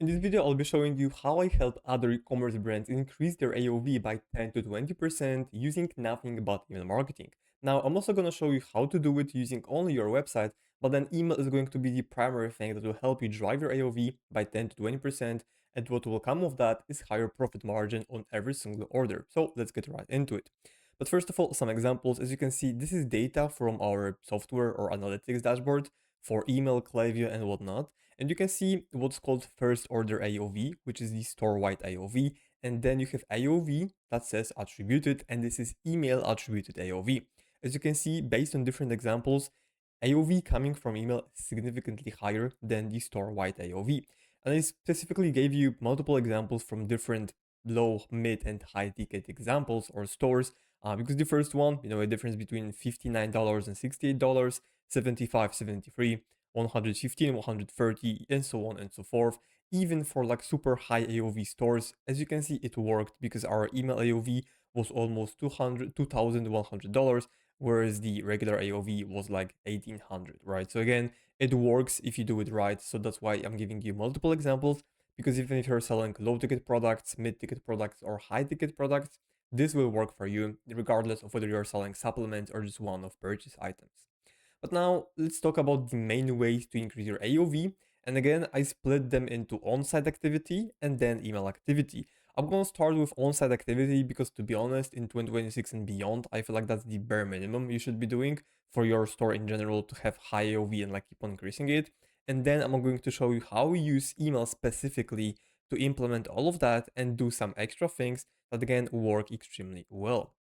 In this video, I'll be showing you how I help other e-commerce brands increase their AOV by 10 to 20% using nothing but email marketing. Now, I'm also going to show you how to do it using only your website, but then email is going to be the primary thing that will help you drive your AOV by 10 to 20%, and what will come of that is higher profit margin on every single order. So let's get right into it. But first of all, some examples. As you can see, this is data from our software or analytics dashboard for email, Klaviyo, and whatnot. And you can see what's called first order AOV, which is the store-wide AOV. And then you have AOV that says attributed, and this is email attributed AOV. As you can see, based on different examples, AOV coming from email is significantly higher than the store-wide AOV. And I specifically gave you multiple examples from different low, mid, and high ticket examples or stores. Because the first one, a difference between $59 and $68, 75, 73, 115, 130, and so on and so forth. Even for like super high AOV stores, as you can see, it worked because our email AOV was almost $2,100, whereas the regular AOV was like 1,800, right? So again, it works if you do it right. So that's why I'm giving you multiple examples, because even if you're selling low ticket products, mid ticket products, or high ticket products, this will work for you regardless of whether you're selling supplements or just one of purchase items. But now let's talk about the main ways to increase your AOV. And again, I split them into on-site activity and then email activity. I'm going to start with on-site activity because, to be honest, in 2026 and beyond, I feel like that's the bare minimum you should be doing for your store in general to have high AOV and like keep on increasing it. And then I'm going to show you how we use email specifically to implement all of that and do some extra things that again work extremely well.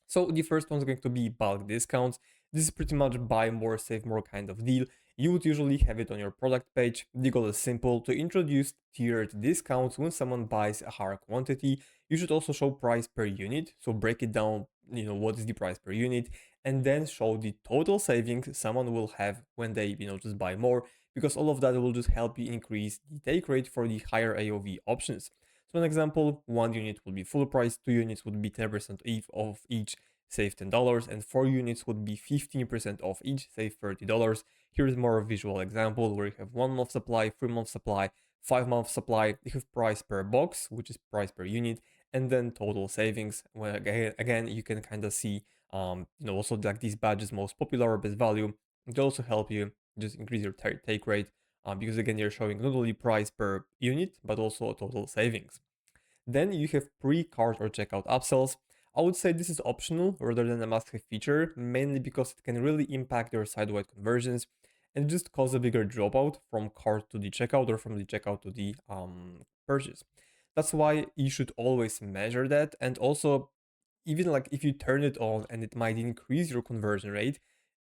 So the first one is going to be bulk discounts. This is pretty much buy more, save more kind of deal. You would usually have it on your product page. The goal is simple: to introduce tiered discounts when someone buys a higher quantity. You should also show price per unit. So break it down, what is the price per unit, and then show the total savings someone will have when they, just buy more, because all of that will just help you increase the take rate for the higher AOV options. So an example, one unit would be full price, two units would be 10% off each, save $10, and four units would be 15% off each, save $30. Here's more a visual example where you have 1 month supply, 3 month supply, 5 month supply. You have price per box, which is price per unit, and then total savings. Well, again, you can kind of see, also like these badges most popular or best value. It also help you just increase your take rate, because again, you're showing not only price per unit, but also total savings. Then you have pre-cart or checkout upsells. I would say this is optional rather than a must-have feature, mainly because it can really impact your site-wide conversions and just cause a bigger dropout from cart to the checkout or from the checkout to the purchase. That's why you should always measure that, and also even like if you turn it on and it might increase your conversion rate,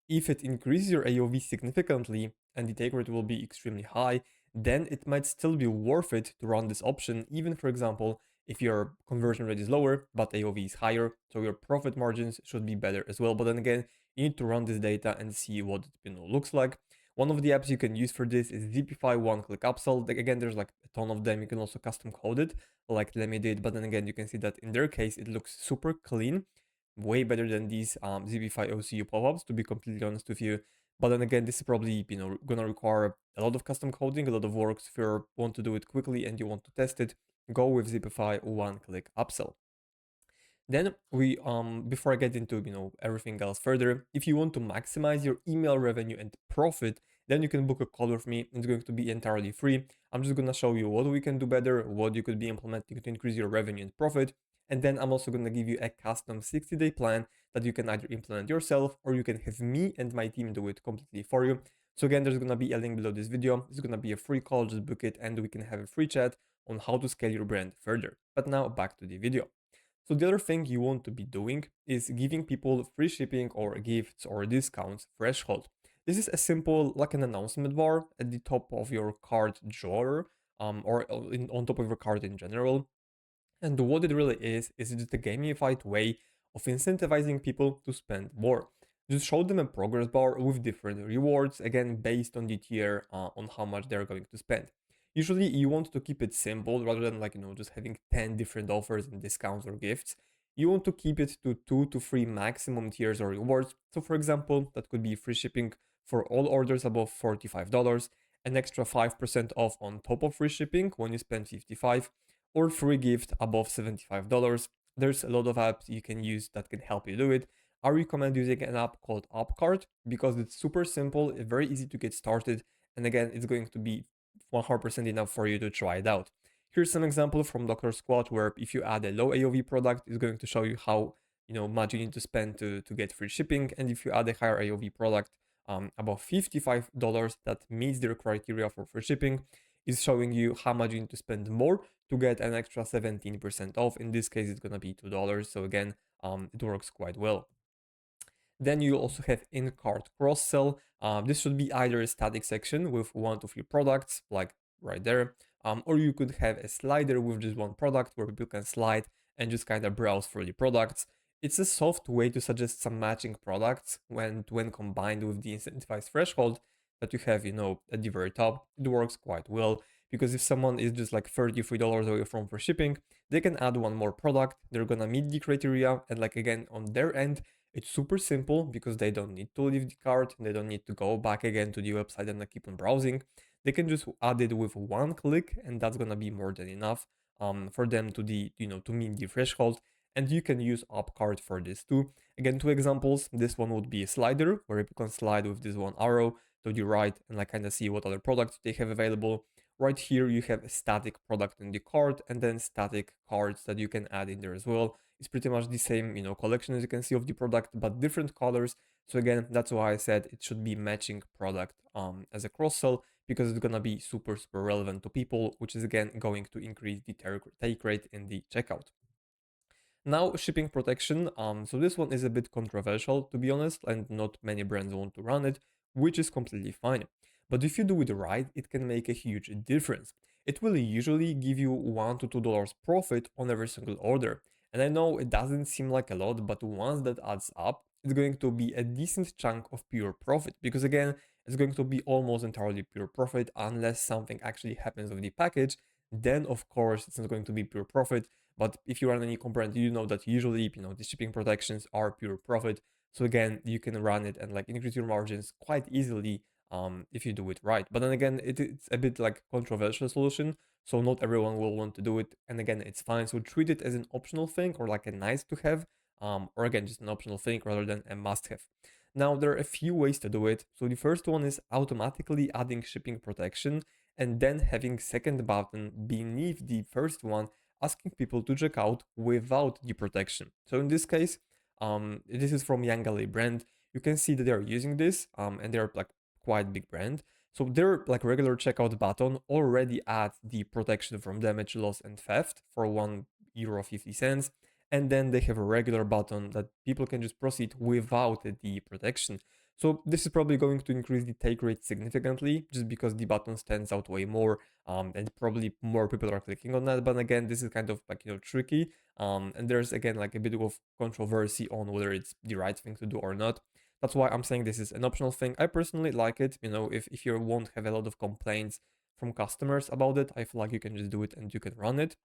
if it increases your AOV significantly and the take rate will be extremely high, then it might still be worth it to run this option, even for example, if your conversion rate is lower, but AOV is higher, so your profit margins should be better as well. But then again, you need to run this data and see what it looks like. One of the apps you can use for this is Zipify one-click upsell. Like, again, there's like a ton of them. You can also custom code it, like Lemmy did. But then again, you can see that in their case, it looks super clean, way better than these ZB5 OCU pop-ups, to be completely honest with you. But then again, this is probably gonna require a lot of custom coding, a lot of work. So if you want to do it quickly and you want to test it, go with Zipify one-click upsell. Then before I get into everything else further, if you want to maximize your email revenue and profit, then you can book a call with me. It's going to be entirely free. I'm just gonna show you what we can do better, what you could be implementing to increase your revenue and profit. And then I'm also gonna give you a custom 60-day plan that you can either implement yourself or you can have me and my team do it completely for you. So again, there's gonna be a link below this video. It's gonna be a free call, just book it and we can have a free chat on how to scale your brand further. But now back to the video. So the other thing you want to be doing is giving people free shipping or gifts or discounts threshold. This is a simple, like an announcement bar at the top of your cart drawer, on top of your cart in general. And what it really is just a gamified way of incentivizing people to spend more. Just show them a progress bar with different rewards, again, based on the tier, on how much they're going to spend. Usually you want to keep it simple rather than like, just having 10 different offers and discounts or gifts. You want to keep it to 2 to 3 maximum tiers or rewards. So for example, that could be free shipping for all orders above $45, an extra 5% off on top of free shipping when you spend 55, or free gift above $75. There's a lot of apps you can use that can help you do it. I recommend using an app called Upcart because it's super simple, it's very easy to get started, and again, it's going to be 100% enough for you to try it out. Here's some example from Dr. Squat where if you add a low AOV product, it's going to show you how much you need to spend to get free shipping, and if you add a higher AOV product, about $55 that meets their criteria for free shipping, is showing you how much you need to spend more to get an extra 17% off. In this case, it's gonna be $2. So again, it works quite well. Then you also have in-cart cross-sell. This should be either a static section with 1 to 3 products, like right there, or you could have a slider with just one product where people can slide and just kind of browse through the products. It's a soft way to suggest some matching products when combined with the incentivized threshold that you have, at the very top. It works quite well because if someone is just like $33 away from free shipping, they can add one more product. They're gonna meet the criteria, and like again on their end, it's super simple because they don't need to leave the cart, they don't need to go back again to the website and keep on browsing. They can just add it with one click, and that's gonna be more than enough for them to meet the threshold. And you can use UpCart for this too. Again, two examples. This one would be a slider where you can slide with this one arrow to the right and like kind of see what other products they have available. Right here, you have a static product in the cart and then static cards that you can add in there as well. It's pretty much the same, collection as you can see of the product, but different colors. So again, that's why I said it should be matching product as a cross sell because it's gonna be super relevant to people, which is again going to increase the take rate in the checkout. Now, shipping protection. So this one is a bit controversial, to be honest, and not many brands want to run it, which is completely fine. But if you do it right, it can make a huge difference. It will usually give you $1 to $2 profit on every single order. And I know it doesn't seem like a lot, but once that adds up, it's going to be a decent chunk of pure profit. Because again, it's going to be almost entirely pure profit unless something actually happens with the package. Then, of course, it's not going to be pure profit. But if you run any component, you know that usually, the shipping protections are pure profit. So again, you can run it and like increase your margins quite easily if you do it right. But then again, it's a bit like controversial solution. So not everyone will want to do it. And again, it's fine. So treat it as an optional thing or like a nice to have, or again, just an optional thing rather than a must have. Now, there are a few ways to do it. So the first one is automatically adding shipping protection and then having second button beneath the first one asking people to check out without the protection. So in this case, this is from Yangali brand. You can see that they're using this, and they're like quite big brand. So their like regular checkout button already adds the protection from damage, loss, and theft for €1.50. And then they have a regular button that people can just proceed without the protection. So this is probably going to increase the take rate significantly just because the button stands out way more, and probably more people are clicking on that. But again, this is kind of like, tricky. And there's again like a bit of controversy on whether it's the right thing to do or not. That's why I'm saying this is an optional thing. I personally like it. If you won't have a lot of complaints from customers about it, I feel like you can just do it and you can run it.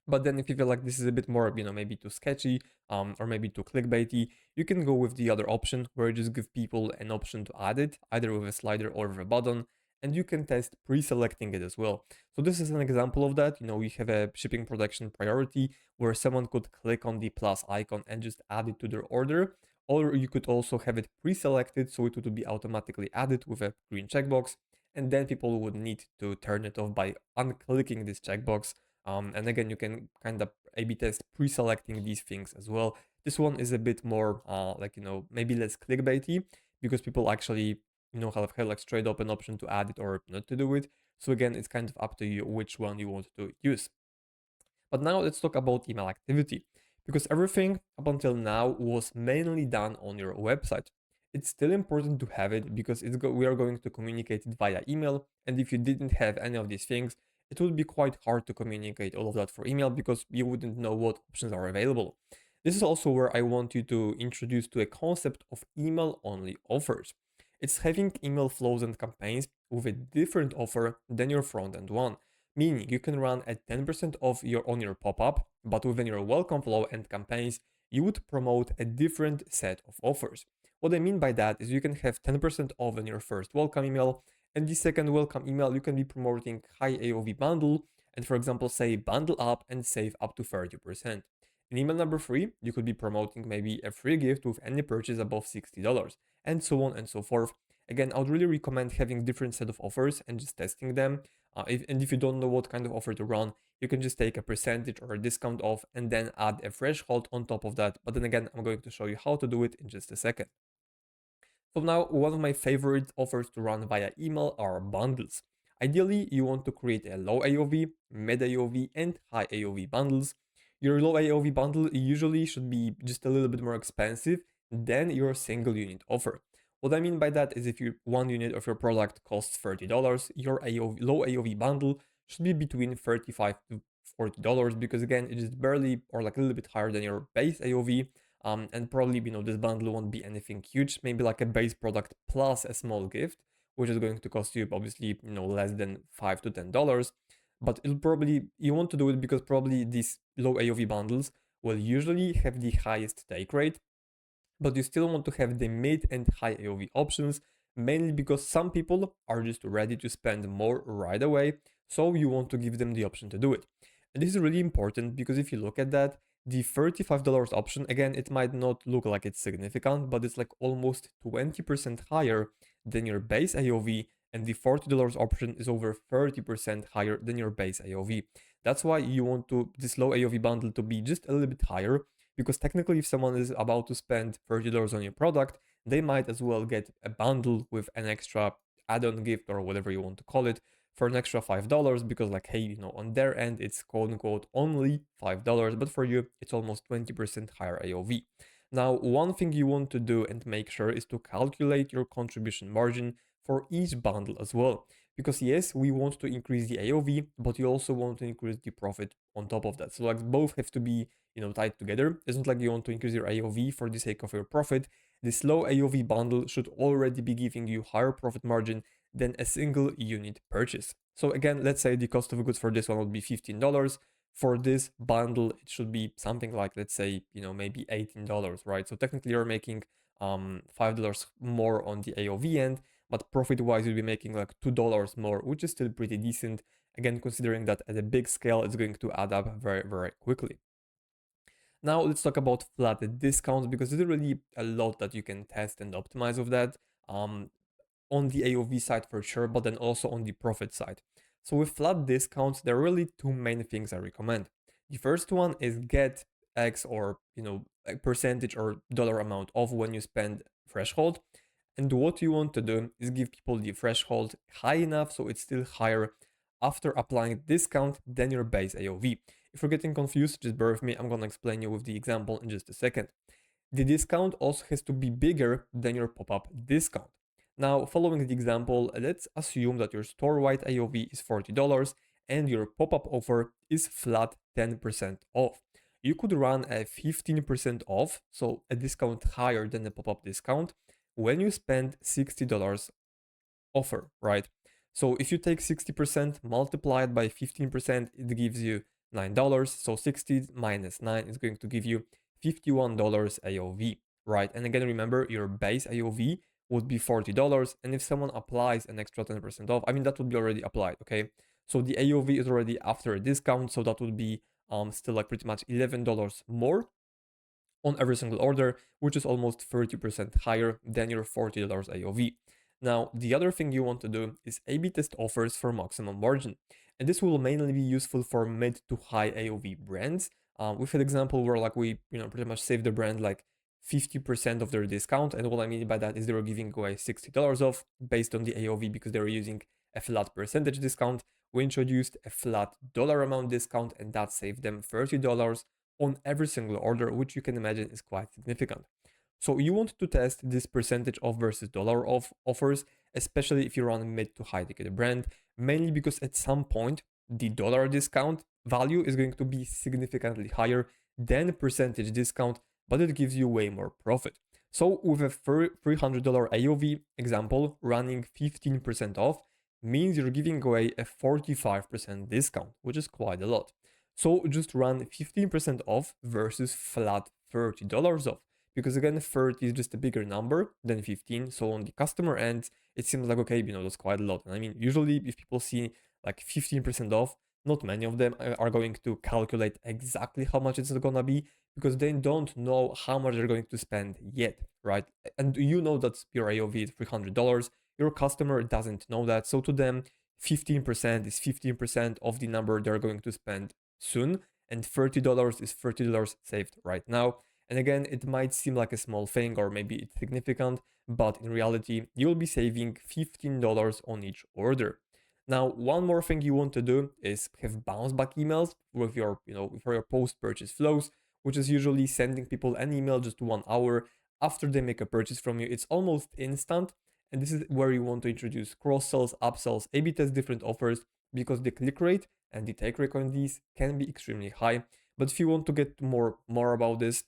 But then if you feel like this is a bit more, maybe too sketchy, or maybe too clickbaity, you can go with the other option where you just give people an option to add it, either with a slider or with a button, and you can test pre-selecting it as well. So this is an example of that. We have a shipping protection priority where someone could click on the plus icon and just add it to their order, or you could also have it pre-selected so it would be automatically added with a green checkbox, and then people would need to turn it off by unclicking this checkbox. And again, you can kind of A/B test pre-selecting these things as well. This one is a bit more maybe less clickbaity because people actually have like straight up an option to add it or not to do it. So again, it's kind of up to you which one you want to use. But now let's talk about email activity, because everything up until now was mainly done on your website. It's still important to have it because we are going to communicate it via email, and if you didn't have any of these things, it would be quite hard to communicate all of that for email because you wouldn't know what options are available. This is also where I want you to introduce to a concept of email only offers. It's having email flows and campaigns with a different offer than your front end one, meaning you can run at 10% off on your pop-up, but within your welcome flow and campaigns, you would promote a different set of offers. What I mean by that is you can have 10% off in your first welcome email, And the second welcome email, you can be promoting high AOV bundle and, for example, say bundle up and save up to 30%. In email number 3, you could be promoting maybe a free gift with any purchase above $60 and so on and so forth. Again, I would really recommend having different set of offers and just testing them. And if you don't know what kind of offer to run, you can just take a percentage or a discount off and then add a threshold on top of that. But then again, I'm going to show you how to do it in just a second. So now, one of my favorite offers to run via email are bundles. Ideally, you want to create a low AOV, mid AOV, and high AOV bundles. Your low AOV bundle usually should be just a little bit more expensive than your single unit offer. What I mean by that is if one unit of your product costs $30, your low AOV bundle should be between $35 to $40 because again, it is barely or like a little bit higher than your base AOV. And probably, this bundle won't be anything huge, maybe like a base product plus a small gift, which is going to cost you obviously, less than $5 to $10. But you want to do it because probably these low AOV bundles will usually have the highest take rate, but you still want to have the mid and high AOV options, mainly because some people are just ready to spend more right away, so you want to give them the option to do it. And this is really important because if you look at that, the $35 option, again, it might not look like it's significant, but it's like almost 20% higher than your base AOV, and the $40 option is over 30% higher than your base AOV. That's why you want this low AOV bundle to be just a little bit higher, because technically if someone is about to spend $30 on your product, they might as well get a bundle with an extra add-on gift or whatever you want to call it for an extra $5, because like, hey, on their end it's quote unquote only $5, but for you it's almost 20% higher AOV. Now, one thing you want to do and make sure is to calculate your contribution margin for each bundle as well. Because yes, we want to increase the AOV, but you also want to increase the profit on top of that. So like both have to be, tied together. It's not like you want to increase your AOV for the sake of your profit. This low AOV bundle should already be giving you higher profit margin than a single unit purchase. So again, let's say the cost of goods for this one would be $15. For this bundle, it should be something like, let's say, maybe $18, right? So technically you're making $5 more on the AOV end, but profit-wise you'll be making like $2 more, which is still pretty decent. Again, considering that at a big scale, it's going to add up very, very quickly. Now let's talk about flat discounts, because there's really a lot that you can test and optimize with that. On the AOV side for sure, but then also on the profit side. So with flat discounts, there are really two main things I recommend. The first one is get X or a percentage or dollar amount off when you spend threshold. And what you want to do is give people the threshold high enough so it's still higher after applying discount than your base AOV. If you're getting confused, just bear with me. I'm gonna explain you with the example in just a second. The discount also has to be bigger than your pop-up discount. Now, following the example, let's assume that your store-wide AOV is $40 and your pop-up offer is flat 10% off. You could run a 15% off, so a discount higher than the pop-up discount, when you spend $60 offer, right? So if you take 60% multiplied by 15%, it gives you $9. So 60 minus 9 is going to give you $51 AOV, right? And again, remember your base AOV would be $40. And if someone applies an extra 10% off, I mean, that would be already applied, okay? So the AOV is already after a discount. So that would be still like pretty much $11 more on every single order, which is almost 30% higher than your $40 AOV. Now, the other thing you want to do is A/B test offers for maximum margin. And this will mainly be useful for mid to high AOV brands. We've had example where like we, pretty much save the brand like 50% of their discount. And what I mean by that is they were giving away $60 off based on the AOV because they were using a flat percentage discount. We introduced a flat dollar amount discount and that saved them $30 on every single order, which you can imagine is quite significant. So you want to test this percentage off versus dollar off offers, especially if you run a mid to high ticket brand, mainly because at some point the dollar discount value is going to be significantly higher than the percentage discount, but it gives you way more profit. So with a $300 AOV example, running 15% off means you're giving away a 45% discount, which is quite a lot. So just run 15% off versus flat $30 off, because again 30 is just a bigger number than 15. So on the customer end, it seems like, okay, that's quite a lot. And I mean, usually if people see like 15% off, not many of them are going to calculate exactly how much it's gonna be, because they don't know how much they're going to spend yet, right? And that your AOV is $300. Your customer doesn't know that. So to them, 15% is 15% of the number they're going to spend soon, and $30 is $30 saved right now. And again, it might seem like a small thing, or maybe it's significant, but in reality, you'll be saving $15 on each order. Now, one more thing you want to do is have bounce back emails with your, for your post purchase flows, which is usually sending people an email just 1 hour after they make a purchase from you. It's almost instant. And this is where you want to introduce cross sells, upsells, A/B test different offers, because the click rate and the take rate on these can be extremely high. But if you want to get more about this,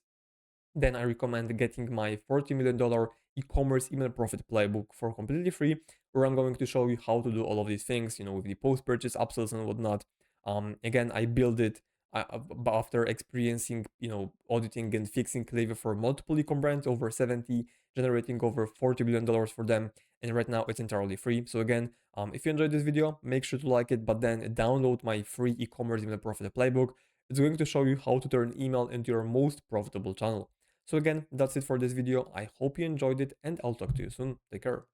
then I recommend getting my $40 million e-commerce email profit playbook for completely free, where I'm going to show you how to do all of these things, with the post-purchase upsells and whatnot. Again, I built it after experiencing, auditing and fixing Klaviyo for multiple e-com brands, over 70, generating over $40 billion for them. And right now it's entirely free. So again, if you enjoyed this video, make sure to like it, but then download my free e-commerce email profit playbook. It's going to show you how to turn email into your most profitable channel. So again, that's it for this video. I hope you enjoyed it, and I'll talk to you soon. Take care.